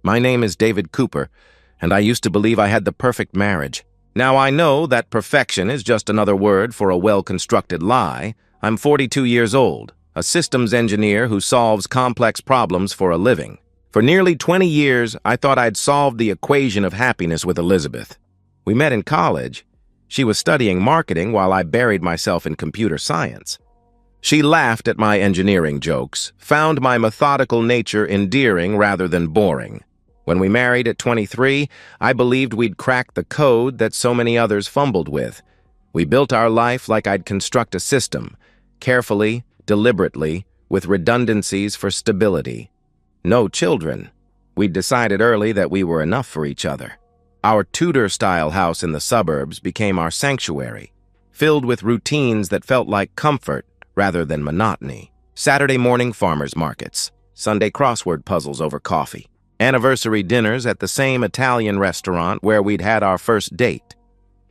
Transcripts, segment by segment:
My name is David Cooper, and I used to believe I had the perfect marriage. Now I know that perfection is just another word for a well-constructed lie. I'm 42 years old, a systems engineer who solves complex problems for a living. For nearly 20 years, I thought I'd solved the equation of happiness with Elizabeth. We met in college. She was studying marketing while I buried myself in computer science. She laughed at my engineering jokes, found my methodical nature endearing rather than boring. When we married at 23, I believed we'd cracked the code that so many others fumbled with. We built our life like I'd construct a system, carefully, deliberately, with redundancies for stability. No children. We'd decided early that we were enough for each other. Our Tudor-style house in the suburbs became our sanctuary, filled with routines that felt like comfort rather than monotony. Saturday morning farmers markets, Sunday crossword puzzles over coffee, anniversary dinners at the same Italian restaurant where we'd had our first date.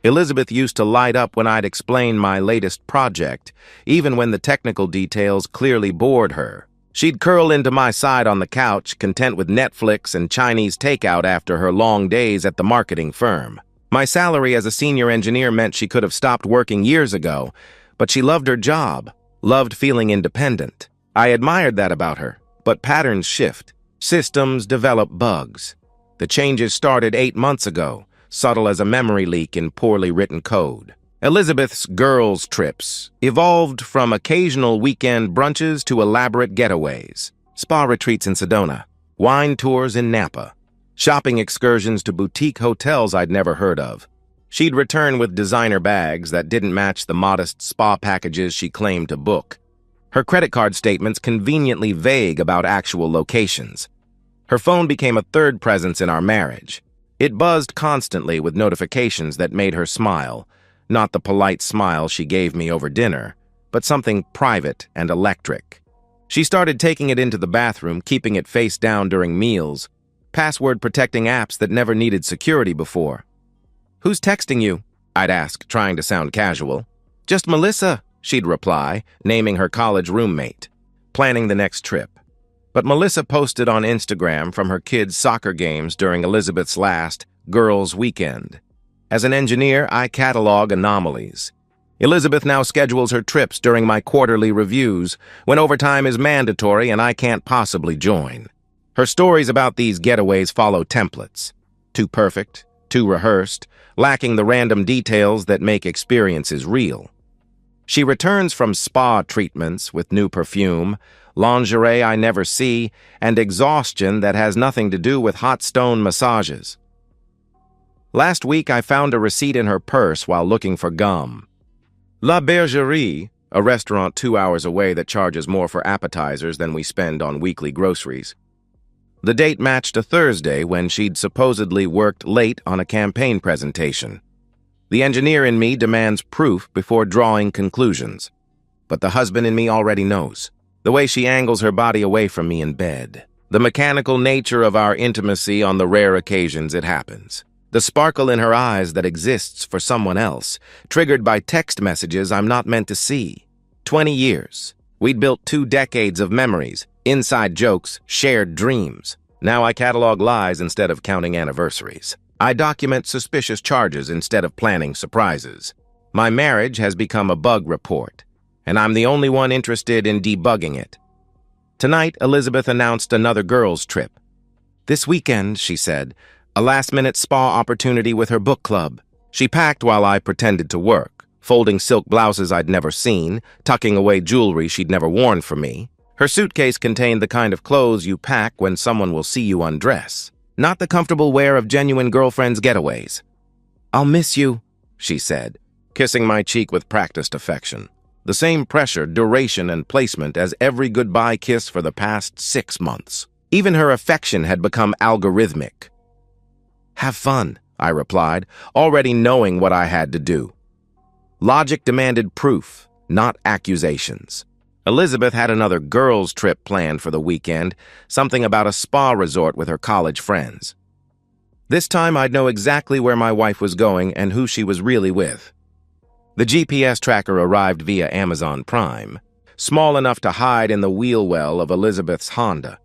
Elizabeth used to light up when I'd explain my latest project, even when the technical details clearly bored her. She'd curl into my side on the couch, content with Netflix and Chinese takeout after her long days at the marketing firm. My salary as a senior engineer meant she could have stopped working years ago, but she loved her job, loved feeling independent. I admired that about her, but patterns shift. Systems develop bugs. The changes started 8 months ago, subtle as a memory leak in poorly written code. Elizabeth's girls' trips evolved from occasional weekend brunches to elaborate getaways, spa retreats in Sedona, wine tours in Napa, shopping excursions to boutique hotels I'd never heard of. She'd return with designer bags that didn't match the modest spa packages she claimed to book. Her credit card statements conveniently vague about actual locations. Her phone became a third presence in our marriage. It buzzed constantly with notifications that made her smile, not the polite smile she gave me over dinner, but something private and electric. She started taking it into the bathroom, keeping it face down during meals, password-protecting apps that never needed security before. "Who's texting you?" I'd ask, trying to sound casual. "Just Melissa," she'd reply, naming her college roommate, planning the next trip. But Melissa posted on Instagram from her kids' soccer games during Elizabeth's last girls' weekend. As an engineer, I catalog anomalies. Elizabeth now schedules her trips during my quarterly reviews, when overtime is mandatory and I can't possibly join. Her stories about these getaways follow templates. Too perfect, too rehearsed, lacking the random details that make experiences real. She returns from spa treatments with new perfume, lingerie I never see, and exhaustion that has nothing to do with hot stone massages. Last week, I found a receipt in her purse while looking for gum. La Bergerie, a restaurant 2 hours away that charges more for appetizers than we spend on weekly groceries. The date matched a Thursday when she'd supposedly worked late on a campaign presentation. The engineer in me demands proof before drawing conclusions. But the husband in me already knows. The way she angles her body away from me in bed. The mechanical nature of our intimacy on the rare occasions it happens. The sparkle in her eyes that exists for someone else, triggered by text messages I'm not meant to see. 20 years. We'd built 2 decades of memories, inside jokes, shared dreams. Now I catalog lies instead of counting anniversaries. I document suspicious charges instead of planning surprises. My marriage has become a bug report, and I'm the only one interested in debugging it. Tonight, Elizabeth announced another girls' trip. This weekend, she said, a last-minute spa opportunity with her book club. She packed while I pretended to work, folding silk blouses I'd never seen, tucking away jewelry she'd never worn for me. Her suitcase contained the kind of clothes you pack when someone will see you undress, not the comfortable wear of genuine girlfriend's getaways. "I'll miss you," she said, kissing my cheek with practiced affection. The same pressure, duration, and placement as every goodbye kiss for the past 6 months. Even her affection had become algorithmic. "Have fun," I replied, already knowing what I had to do. Logic demanded proof, not accusations. Elizabeth had another girls' trip planned for the weekend, something about a spa resort with her college friends. This time I'd know exactly where my wife was going and who she was really with. The GPS tracker arrived via Amazon Prime, small enough to hide in the wheel well of Elizabeth's Honda.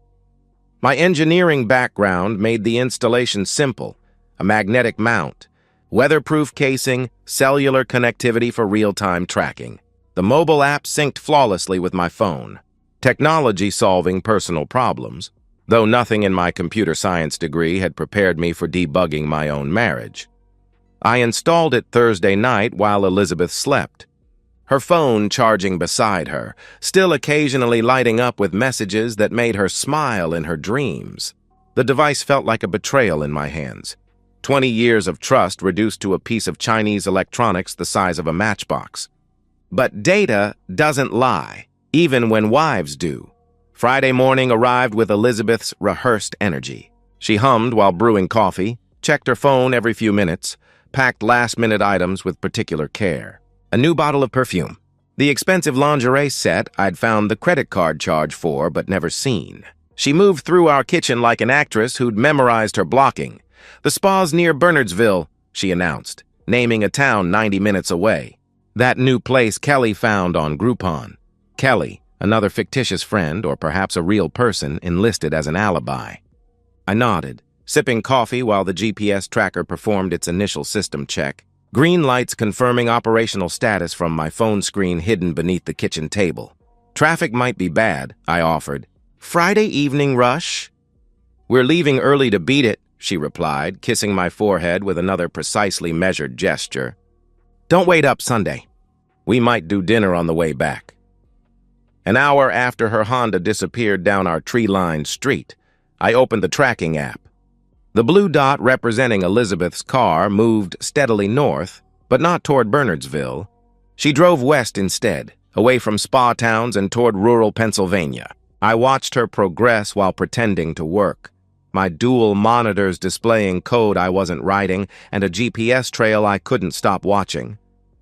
My engineering background made the installation simple: a magnetic mount, weatherproof casing, cellular connectivity for real-time tracking. The mobile app synced flawlessly with my phone. Technology solving personal problems, though nothing in my computer science degree had prepared me for debugging my own marriage. I installed it Thursday night while Elizabeth slept, her phone charging beside her, still occasionally lighting up with messages that made her smile in her dreams. The device felt like a betrayal in my hands. 20 years of trust reduced to a piece of Chinese electronics the size of a matchbox. But data doesn't lie, even when wives do. Friday morning arrived with Elizabeth's rehearsed energy. She hummed while brewing coffee, checked her phone every few minutes, packed last-minute items with particular care. A new bottle of perfume. The expensive lingerie set I'd found the credit card charge for but never seen. She moved through our kitchen like an actress who'd memorized her blocking. "The spa's near Bernardsville," she announced, naming a town 90 minutes away. That new place Kelly found on Groupon. Kelly, another fictitious friend or perhaps a real person enlisted as an alibi. I nodded, sipping coffee while the GPS tracker performed its initial system check. Green lights confirming operational status from my phone screen hidden beneath the kitchen table. "Traffic might be bad," I offered. "Friday evening rush?" "We're leaving early to beat it," she replied, kissing my forehead with another precisely measured gesture. "Don't wait up Sunday. We might do dinner on the way back." An hour after her Honda disappeared down our tree-lined street, I opened the tracking app. The blue dot representing Elizabeth's car moved steadily north, but not toward Bernardsville. She drove west instead, away from spa towns and toward rural Pennsylvania. I watched her progress while pretending to work, my dual monitors displaying code I wasn't writing and a GPS trail I couldn't stop watching.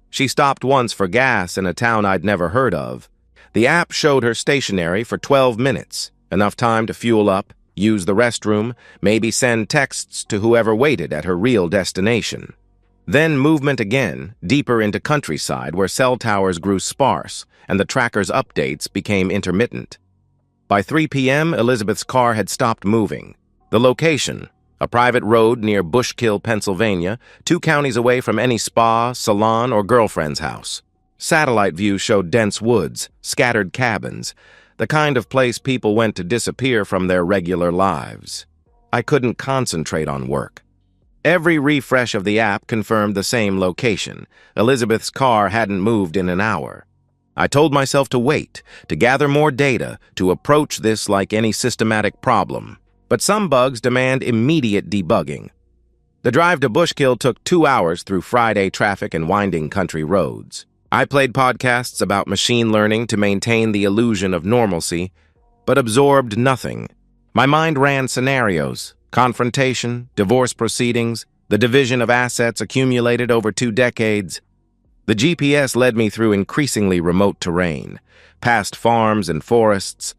She stopped once for gas in a town I'd never heard of. The app showed her stationary for 12 minutes, enough time to fuel up, use the restroom, maybe send texts to whoever waited at her real destination. Then movement again, deeper into countryside where cell towers grew sparse and the tracker's updates became intermittent. By 3 p.m., Elizabeth's car had stopped moving. The location, a private road near Bushkill, Pennsylvania, 2 counties away from any spa, salon, or girlfriend's house. Satellite view showed dense woods, scattered cabins, the kind of place people went to disappear from their regular lives. I couldn't concentrate on work. Every refresh of the app confirmed the same location. Elizabeth's car hadn't moved in an hour. I told myself to wait, to gather more data, to approach this like any systematic problem. But some bugs demand immediate debugging. The drive to Bushkill took 2 hours through Friday traffic and winding country roads. I played podcasts about machine learning to maintain the illusion of normalcy, but absorbed nothing. My mind ran scenarios: confrontation, divorce proceedings, the division of assets accumulated over 2 decades. The GPS led me through increasingly remote terrain, past farms and forests,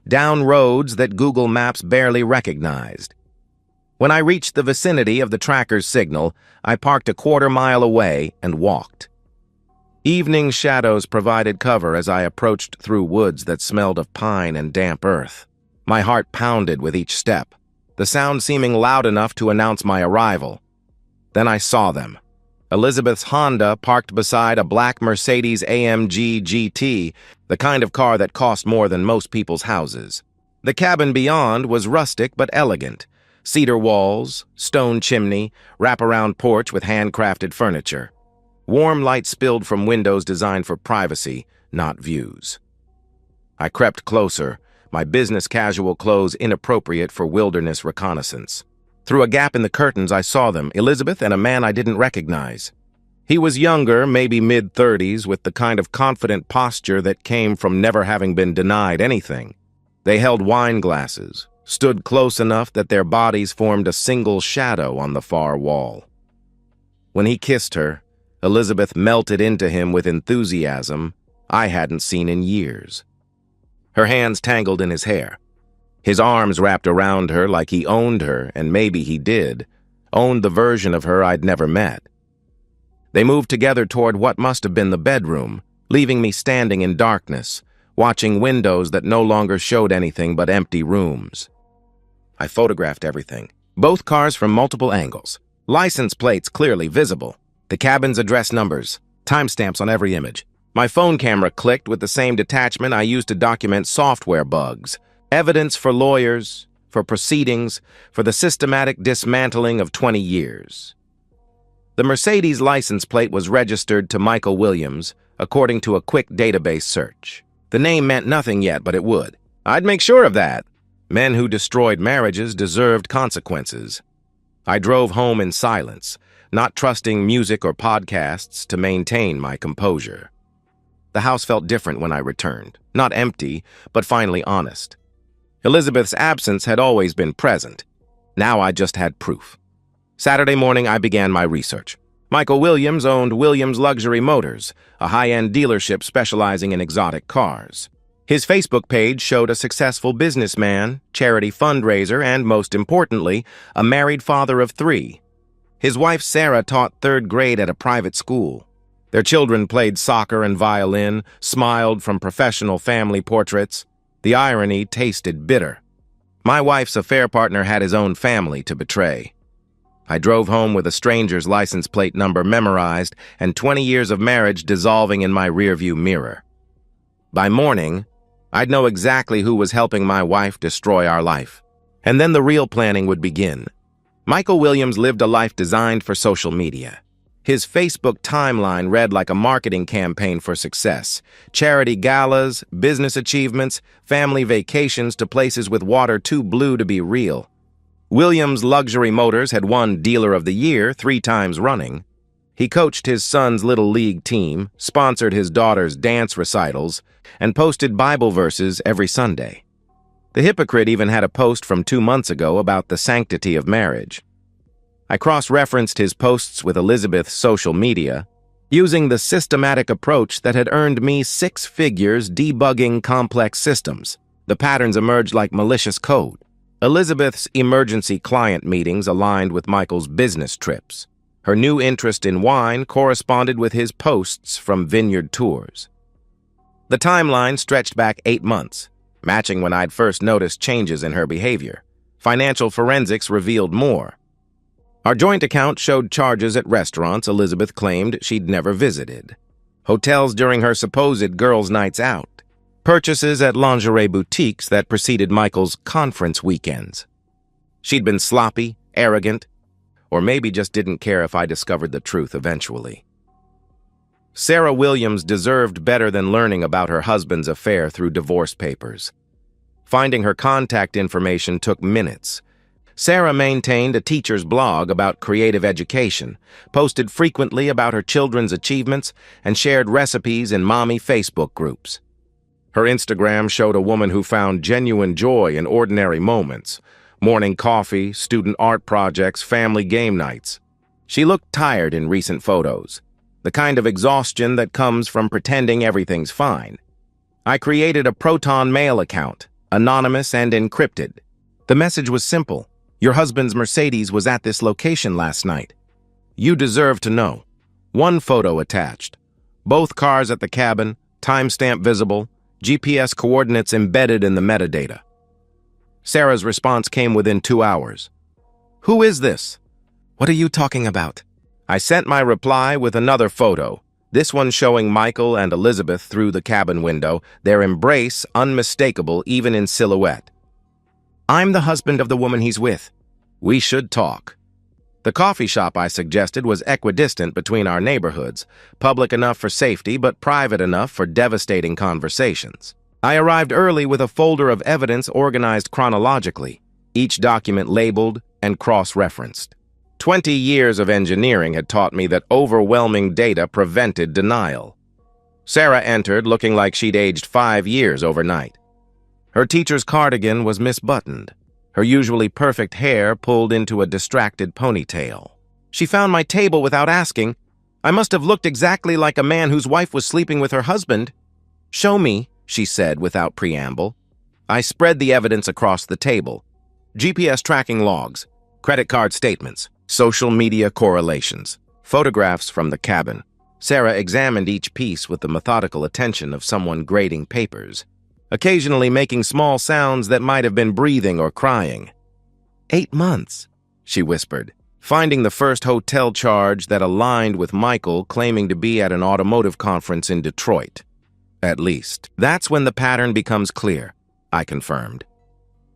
down roads that Google Maps barely recognized. When I reached the vicinity of the tracker's signal, I parked a quarter-mile away and walked. Evening shadows provided cover as I approached through woods that smelled of pine and damp earth. My heart pounded with each step, the sound seeming loud enough to announce my arrival. Then I saw them. Elizabeth's Honda parked beside a black Mercedes AMG GT, the kind of car that cost more than most people's houses. The cabin beyond was rustic but elegant. Cedar walls, stone chimney, wraparound porch with handcrafted furniture. Warm light spilled from windows designed for privacy, not views. I crept closer, my business casual clothes inappropriate for wilderness reconnaissance. Through a gap in the curtains, I saw them, Elizabeth and a man I didn't recognize. He was younger, maybe mid-30s, with the kind of confident posture that came from never having been denied anything. They held wine glasses, stood close enough that their bodies formed a single shadow on the far wall. When he kissed her, Elizabeth melted into him with enthusiasm I hadn't seen in years. Her hands tangled in his hair. His arms wrapped around her like he owned her, and maybe he did, owned the version of her I'd never met. They moved together toward what must have been the bedroom, leaving me standing in darkness, watching windows that no longer showed anything but empty rooms. I photographed everything. Both cars from multiple angles. License plates clearly visible. The cabin's address numbers. Timestamps on every image. My phone camera clicked with the same detachment I used to document software bugs. Evidence for lawyers, for proceedings, for the systematic dismantling of 20 years. The Mercedes license plate was registered to Michael Williams, according to a quick database search. The name meant nothing yet, but it would. I'd make sure of that. Men who destroyed marriages deserved consequences. I drove home in silence, not trusting music or podcasts to maintain my composure. The house felt different when I returned. Not empty, but finally honest. Elizabeth's absence had always been present. Now I just had proof. Saturday morning, I began my research. Michael Williams owned Williams Luxury Motors, a high-end dealership specializing in exotic cars. His Facebook page showed a successful businessman, charity fundraiser, and, most importantly, a married father of 3. His wife Sarah taught 3rd grade at a private school. Their children played soccer and violin, smiled from professional family portraits. The irony tasted bitter. My wife's affair partner had his own family to betray. I drove home with a stranger's license plate number memorized and 20 years of marriage dissolving in my rearview mirror. By morning, I'd know exactly who was helping my wife destroy our life. And then the real planning would begin. Michael Williams lived a life designed for social media. His Facebook timeline read like a marketing campaign for success. Charity galas, business achievements, family vacations to places with water too blue to be real. Williams Luxury Motors had won Dealer of the Year 3 times running. He coached his son's little league team, sponsored his daughter's dance recitals, and posted Bible verses every Sunday. The hypocrite even had a post from 2 months ago about the sanctity of marriage. I cross-referenced his posts with Elizabeth's social media, using the systematic approach that had earned me 6 figures debugging complex systems. The patterns emerged like malicious code. Elizabeth's emergency client meetings aligned with Michael's business trips. Her new interest in wine corresponded with his posts from vineyard tours. The timeline stretched back 8 months, matching when I'd first noticed changes in her behavior. Financial forensics revealed more. Our joint account showed charges at restaurants Elizabeth claimed she'd never visited, hotels during her supposed girls' nights out, purchases at lingerie boutiques that preceded Michael's conference weekends. She'd been sloppy, arrogant, or maybe just didn't care if I discovered the truth eventually. Sarah Williams deserved better than learning about her husband's affair through divorce papers. Finding her contact information took minutes. Sarah maintained a teacher's blog about creative education, posted frequently about her children's achievements, and shared recipes in mommy Facebook groups. Her Instagram showed a woman who found genuine joy in ordinary moments: morning coffee, student art projects, family game nights. She looked tired in recent photos, the kind of exhaustion that comes from pretending everything's fine. I created a Proton Mail account, anonymous and encrypted. The message was simple: your husband's Mercedes was at this location last night. You deserve to know. 1 photo attached. Both cars at the cabin, timestamp visible, GPS coordinates embedded in the metadata. Sarah's response came within 2 hours. Who is this? What are you talking about? I sent my reply with another photo, this one showing Michael and Elizabeth through the cabin window, their embrace unmistakable even in silhouette. I'm the husband of the woman he's with. We should talk. The coffee shop I suggested was equidistant between our neighborhoods, public enough for safety but private enough for devastating conversations. I arrived early with a folder of evidence organized chronologically, each document labeled and cross-referenced. 20 years of engineering had taught me that overwhelming data prevented denial. Sarah entered looking like she'd aged 5 years overnight. Her teacher's cardigan was misbuttoned, her usually perfect hair pulled into a distracted ponytail. She found my table without asking. I must have looked exactly like a man whose wife was sleeping with her husband. Show me, she said without preamble. I spread the evidence across the table. GPS tracking logs, credit card statements, social media correlations, photographs from the cabin. Sarah examined each piece with the methodical attention of someone grading papers, occasionally making small sounds that might have been breathing or crying. 8 months, she whispered, finding the first hotel charge that aligned with Michael claiming to be at an automotive conference in Detroit. At least. That's when the pattern becomes clear, I confirmed.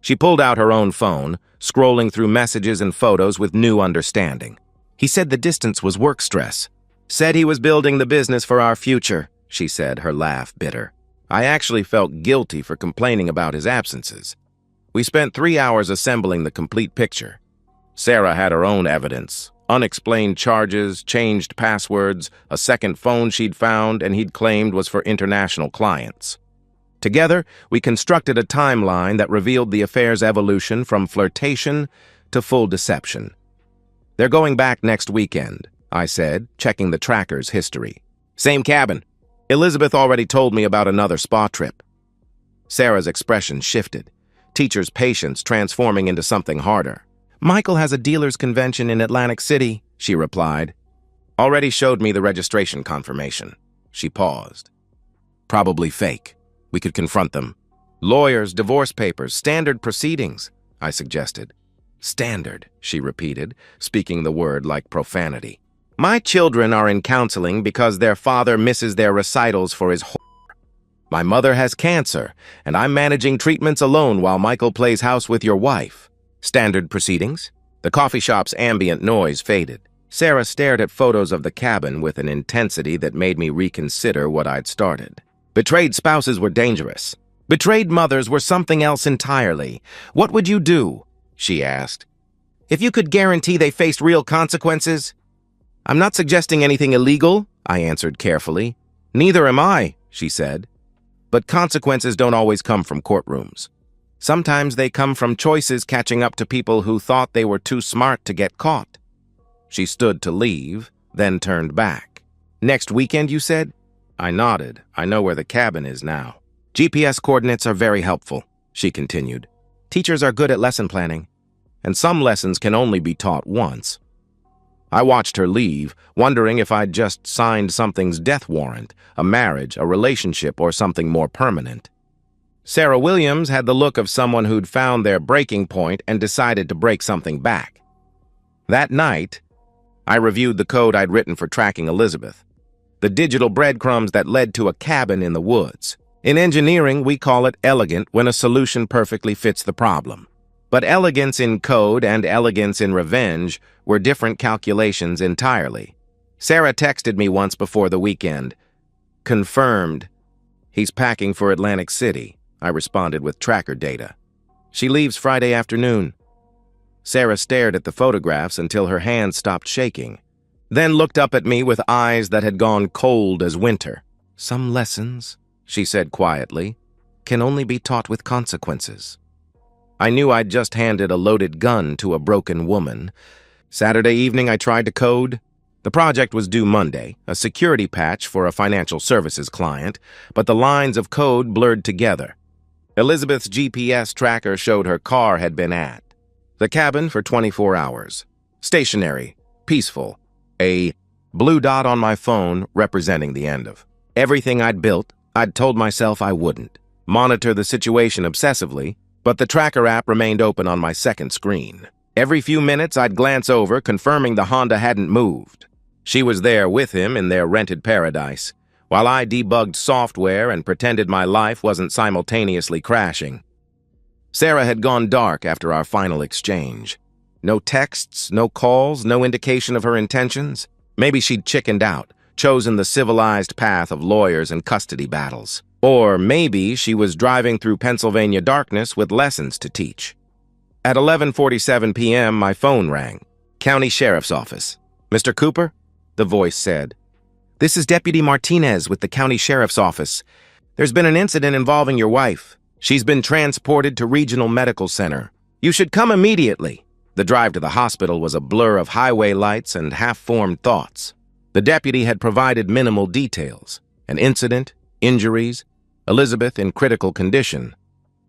She pulled out her own phone, scrolling through messages and photos with new understanding. He said the distance was work stress. Said he was building the business for our future, she said, her laugh bitter. I actually felt guilty for complaining about his absences. We spent 3 hours assembling the complete picture. Sarah had her own evidence, unexplained charges, changed passwords, a second phone she'd found and he'd claimed was for international clients. Together, we constructed a timeline that revealed the affair's evolution from flirtation to full deception. They're going back next weekend, I said, checking the tracker's history. Same cabin. Elizabeth already told me about another spa trip. Sarah's expression shifted, teacher's patience transforming into something harder. Michael has a dealer's convention in Atlantic City, she replied. Already showed me the registration confirmation. She paused. Probably fake. We could confront them. Lawyers, divorce papers, standard proceedings, I suggested. Standard, she repeated, speaking the word like profanity. My children are in counseling because their father misses their recitals for his My mother has cancer, and I'm managing treatments alone while Michael plays house with your wife. Standard proceedings? The coffee shop's ambient noise faded. Sarah stared at photos of the cabin with an intensity that made me reconsider what I'd started. Betrayed spouses were dangerous. Betrayed mothers were something else entirely. What would you do? She asked. If you could guarantee they faced real consequences? I'm not suggesting anything illegal, I answered carefully. Neither am I, she said. But consequences don't always come from courtrooms. Sometimes they come from choices catching up to people who thought they were too smart to get caught. She stood to leave, then turned back. Next weekend, you said? I nodded. I know where the cabin is now. GPS coordinates are very helpful, she continued. Teachers are good at lesson planning, and some lessons can only be taught once. I watched her leave, wondering if I'd just signed something's death warrant, a marriage, a relationship, or something more permanent. Sarah Williams had the look of someone who'd found their breaking point and decided to break something back. That night, I reviewed the code I'd written for tracking Elizabeth, the digital breadcrumbs that led to a cabin in the woods. In engineering, we call it elegant when a solution perfectly fits the problem. But elegance in code and elegance in revenge were different calculations entirely. Sarah texted me once before the weekend. Confirmed. He's packing for Atlantic City, I responded with tracker data. She leaves Friday afternoon. Sarah stared at the photographs until her hands stopped shaking, then looked up at me with eyes that had gone cold as winter. Some lessons, she said quietly, can only be taught with consequences. I knew I'd just handed a loaded gun to a broken woman. Saturday evening, I tried to code. The project was due Monday, a security patch for a financial services client, but the lines of code blurred together. Elizabeth's GPS tracker showed her car had been at the cabin for 24 hours. Stationary, peaceful, a blue dot on my phone representing the end of everything I'd built. I'd told myself I wouldn't monitor the situation obsessively, but the tracker app remained open on my second screen. Every few minutes, I'd glance over, confirming the Honda hadn't moved. She was there with him in their rented paradise, while I debugged software and pretended my life wasn't simultaneously crashing. Sarah had gone dark after our final exchange. No texts, no calls, no indication of her intentions. Maybe she'd chickened out, chosen the civilized path of lawyers and custody battles. Or maybe she was driving through Pennsylvania darkness with lessons to teach. At 11:47 p.m., my phone rang. County Sheriff's Office. Mr. Cooper? The voice said. This is Deputy Martinez with the County Sheriff's Office. There's been an incident involving your wife. She's been transported to Regional Medical Center. You should come immediately. The drive to the hospital was a blur of highway lights and half-formed thoughts. The deputy had provided minimal details. An incident, injuries, Elizabeth in critical condition.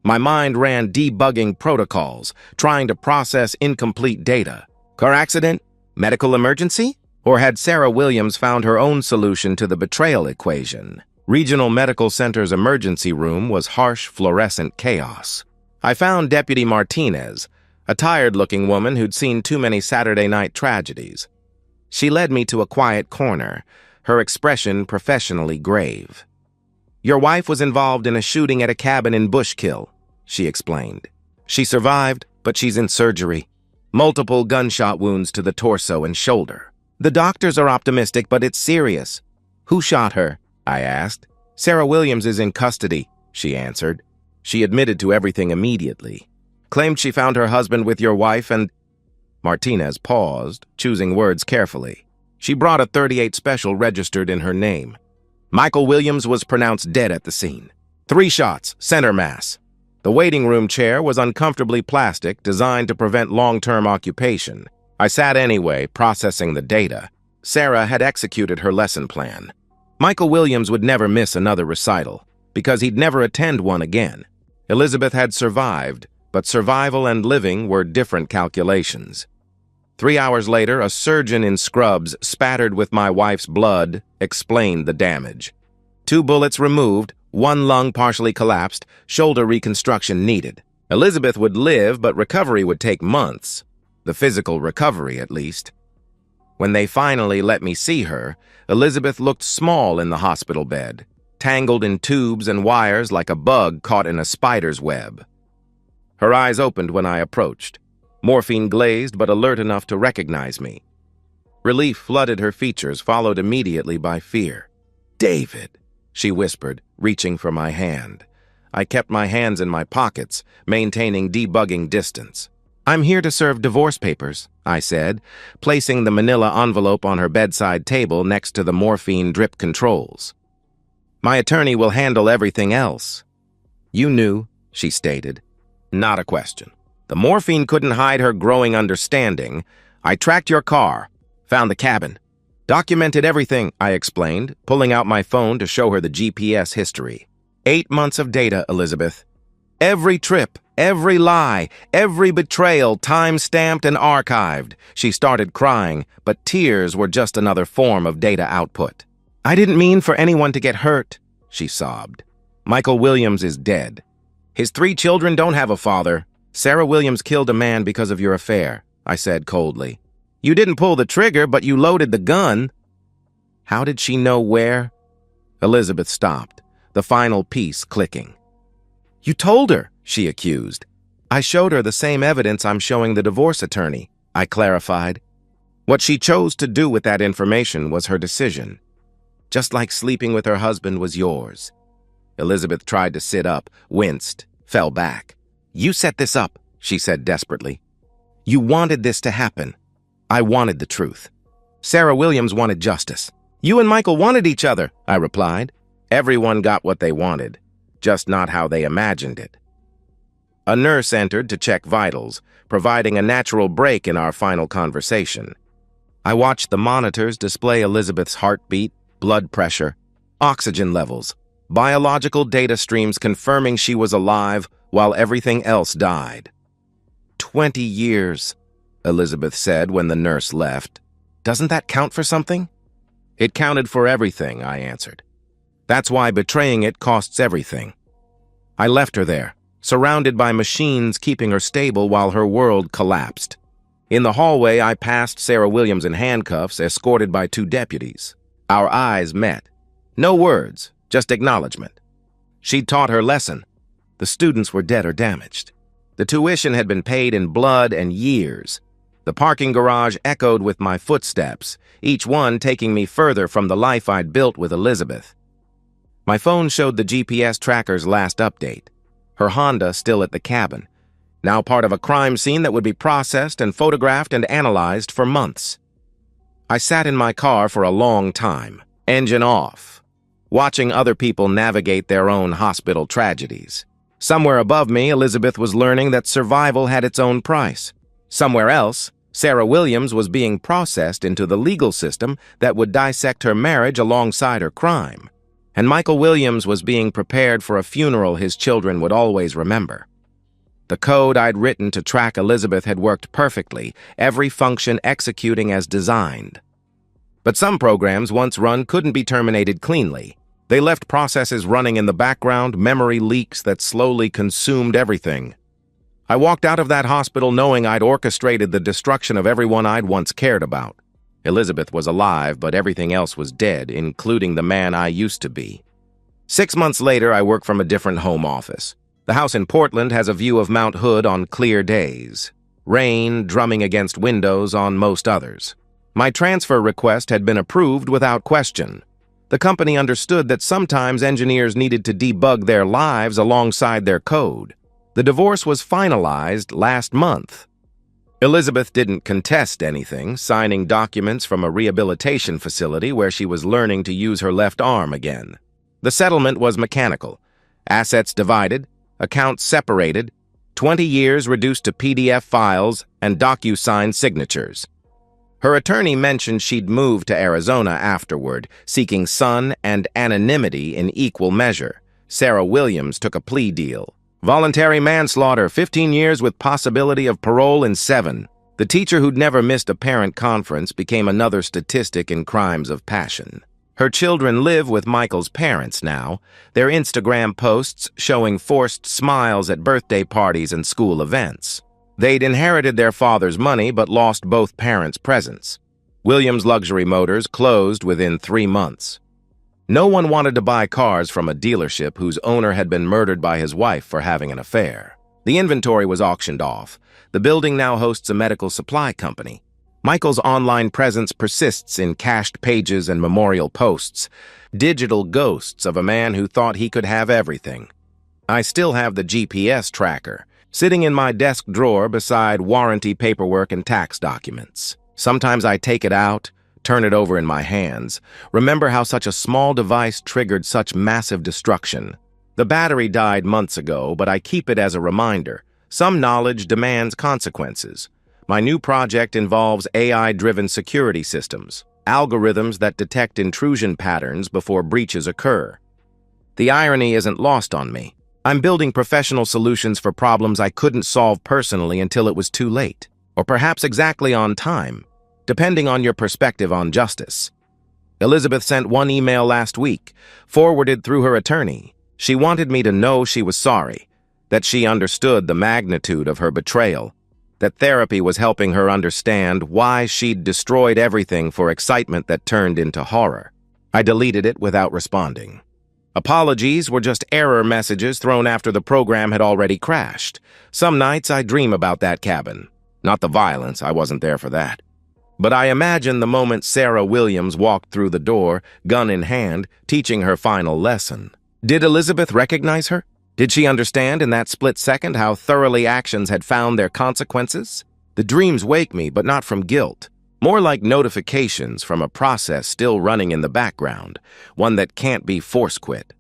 My mind ran debugging protocols, trying to process incomplete data. Car accident? Medical emergency? Or had Sarah Williams found her own solution to the betrayal equation? Regional Medical Center's emergency room was harsh fluorescent chaos. I found Deputy Martinez, a tired-looking woman who'd seen too many Saturday night tragedies. She led me to a quiet corner, her expression professionally grave. "Your wife was involved in a shooting at a cabin in Bushkill," she explained. "She survived, but she's in surgery. Multiple gunshot wounds to the torso and shoulder. The doctors are optimistic, but it's serious." "Who shot her?" I asked. "Sarah Williams is in custody," she answered. She admitted to everything immediately. "Claimed she found her husband with your wife and—" Martinez paused, choosing words carefully. "She brought a .38 special registered in her name. Michael Williams was pronounced dead at the scene. 3 shots, center mass. The waiting room chair was uncomfortably plastic, designed to prevent long-term occupation. I sat anyway, processing the data. Sarah had executed her lesson plan. Michael Williams would never miss another recital, because he'd never attend one again. Elizabeth had survived, but survival and living were different calculations. 3 hours later, a surgeon in scrubs, spattered with my wife's blood, explained the damage. 2 bullets removed, 1 lung partially collapsed, shoulder reconstruction needed. Elizabeth would live, but recovery would take months. The physical recovery, at least. When they finally let me see her, Elizabeth looked small in the hospital bed, tangled in tubes and wires like a bug caught in a spider's web. Her eyes opened when I approached, morphine-glazed but alert enough to recognize me. Relief flooded her features, followed immediately by fear. "David," she whispered, reaching for my hand. I kept my hands in my pockets, maintaining debugging distance. "I'm here to serve divorce papers," I said, placing the manila envelope on her bedside table next to the morphine drip controls. "My attorney will handle everything else." "You knew," she stated. Not a question. The morphine couldn't hide her growing understanding. "I tracked your car, found the cabin. Documented everything," I explained, pulling out my phone to show her the GPS history. 8 months of data, Elizabeth. Every trip, every lie, every betrayal time-stamped and archived. She started crying, but tears were just another form of data output. "I didn't mean for anyone to get hurt," she sobbed. "Michael Williams is dead. His 3 children don't have a father. Sarah Williams killed a man because of your affair," I said coldly. "You didn't pull the trigger, but you loaded the gun." How did she know where? Elizabeth stopped, the final piece clicking. "You told her," she accused. "I showed her the same evidence I'm showing the divorce attorney," I clarified. What she chose to do with that information was her decision. Just like sleeping with her husband was yours. Elizabeth tried to sit up, winced, fell back. "You set this up," she said desperately. "You wanted this to happen. I wanted the truth. Sarah Williams wanted justice. You and Michael wanted each other," I replied. Everyone got what they wanted, just not how they imagined it. A nurse entered to check vitals, providing a natural break in our final conversation. I watched the monitors display Elizabeth's heartbeat, blood pressure, oxygen levels, biological data streams confirming she was alive while everything else died. 20 years, Elizabeth said when the nurse left. "Doesn't that count for something?" "It counted for everything," I answered. "That's why betraying it costs everything." I left her there, surrounded by machines keeping her stable while her world collapsed. In the hallway, I passed Sarah Williams in handcuffs, escorted by 2 deputies. Our eyes met. No words, just acknowledgement. She'd taught her lesson. The students were dead or damaged. The tuition had been paid in blood and years. The parking garage echoed with my footsteps, each one taking me further from the life I'd built with Elizabeth. My phone showed the GPS tracker's last update. Her Honda still at the cabin, now part of a crime scene that would be processed and photographed and analyzed for months. I sat in my car for a long time, engine off, watching other people navigate their own hospital tragedies. Somewhere above me, Elizabeth was learning that survival had its own price. Somewhere else, Sarah Williams was being processed into the legal system that would dissect her marriage alongside her crime. And Michael Williams was being prepared for a funeral his children would always remember. The code I'd written to track Elizabeth had worked perfectly, every function executing as designed. But some programs, once run, couldn't be terminated cleanly. They left processes running in the background, memory leaks that slowly consumed everything. I walked out of that hospital knowing I'd orchestrated the destruction of everyone I'd once cared about. Elizabeth was alive, but everything else was dead, including the man I used to be. 6 months later, I work from a different home office. The house in Portland has a view of Mount Hood on clear days. Rain drumming against windows on most others. My transfer request had been approved without question. The company understood that sometimes engineers needed to debug their lives alongside their code. The divorce was finalized last month. Elizabeth didn't contest anything, signing documents from a rehabilitation facility where she was learning to use her left arm again. The settlement was mechanical. Assets divided, accounts separated, 20 years reduced to PDF files and DocuSign signatures. Her attorney mentioned she'd moved to Arizona afterward, seeking sun and anonymity in equal measure. Sarah Williams took a plea deal. Voluntary manslaughter, 15 years with possibility of parole in 7. The teacher who'd never missed a parent conference became another statistic in crimes of passion. Her children live with Michael's parents now, their Instagram posts showing forced smiles at birthday parties and school events. They'd inherited their father's money but lost both parents' presents. Williams Luxury Motors closed within 3 months. No one wanted to buy cars from a dealership whose owner had been murdered by his wife for having an affair. The inventory was auctioned off. The building now hosts a medical supply company. Michael's online presence persists in cached pages and memorial posts, digital ghosts of a man who thought he could have everything. I still have the GPS tracker, sitting in my desk drawer beside warranty paperwork and tax documents. Sometimes I take it out, turn it over in my hands, remember how such a small device triggered such massive destruction. The battery died months ago, but I keep it as a reminder. Some knowledge demands consequences. My new project involves AI-driven security systems, algorithms that detect intrusion patterns before breaches occur. The irony isn't lost on me. I'm building professional solutions for problems I couldn't solve personally until it was too late, or perhaps exactly on time, depending on your perspective on justice. Elizabeth sent one email last week, forwarded through her attorney. She wanted me to know she was sorry, that she understood the magnitude of her betrayal, that therapy was helping her understand why she'd destroyed everything for excitement that turned into horror. I deleted it without responding. Apologies were just error messages thrown after the program had already crashed. Some nights I dream about that cabin. Not the violence, I wasn't there for that. But I imagine the moment Sarah Williams walked through the door, gun in hand, teaching her final lesson. Did Elizabeth recognize her? Did she understand in that split second how thoroughly actions had found their consequences? The dreams wake me, but not from guilt. More like notifications from a process still running in the background, one that can't be force quit.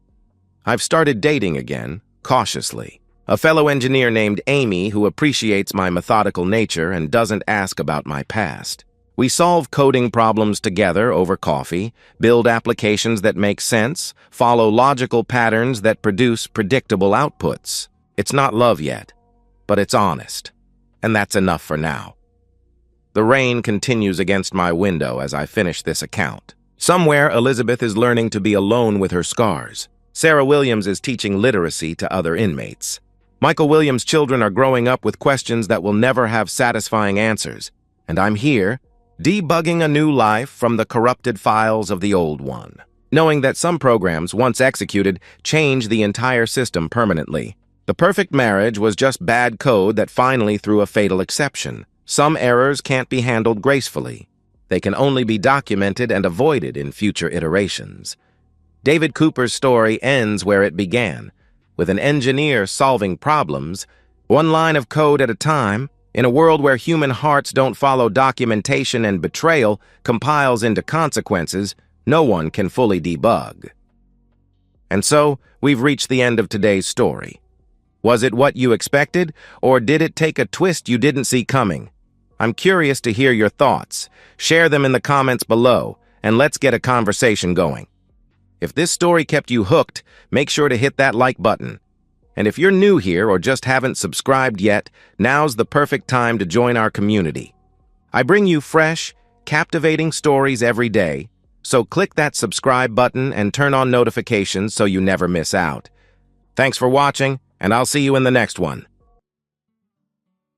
I've started dating again, cautiously. A fellow engineer named Amy who appreciates my methodical nature and doesn't ask about my past. We solve coding problems together over coffee, build applications that make sense, follow logical patterns that produce predictable outputs. It's not love yet, but it's honest. And that's enough for now. The rain continues against my window as I finish this account. Somewhere, Elizabeth is learning to be alone with her scars. Sarah Williams is teaching literacy to other inmates. Michael Williams' children are growing up with questions that will never have satisfying answers. And I'm here, debugging a new life from the corrupted files of the old one, knowing that some programs, once executed, change the entire system permanently. The perfect marriage was just bad code that finally threw a fatal exception. Some errors can't be handled gracefully. They can only be documented and avoided in future iterations. David Cooper's story ends where it began, with an engineer solving problems, one line of code at a time. In a world where human hearts don't follow documentation and betrayal compiles into consequences, no one can fully debug. And so, we've reached the end of today's story. Was it what you expected, or did it take a twist you didn't see coming? I'm curious to hear your thoughts. Share them in the comments below, and let's get a conversation going. If this story kept you hooked, make sure to hit that like button. And if you're new here or just haven't subscribed yet, now's the perfect time to join our community. I bring you fresh, captivating stories every day, so click that subscribe button and turn on notifications so you never miss out. Thanks for watching, and I'll see you in the next one.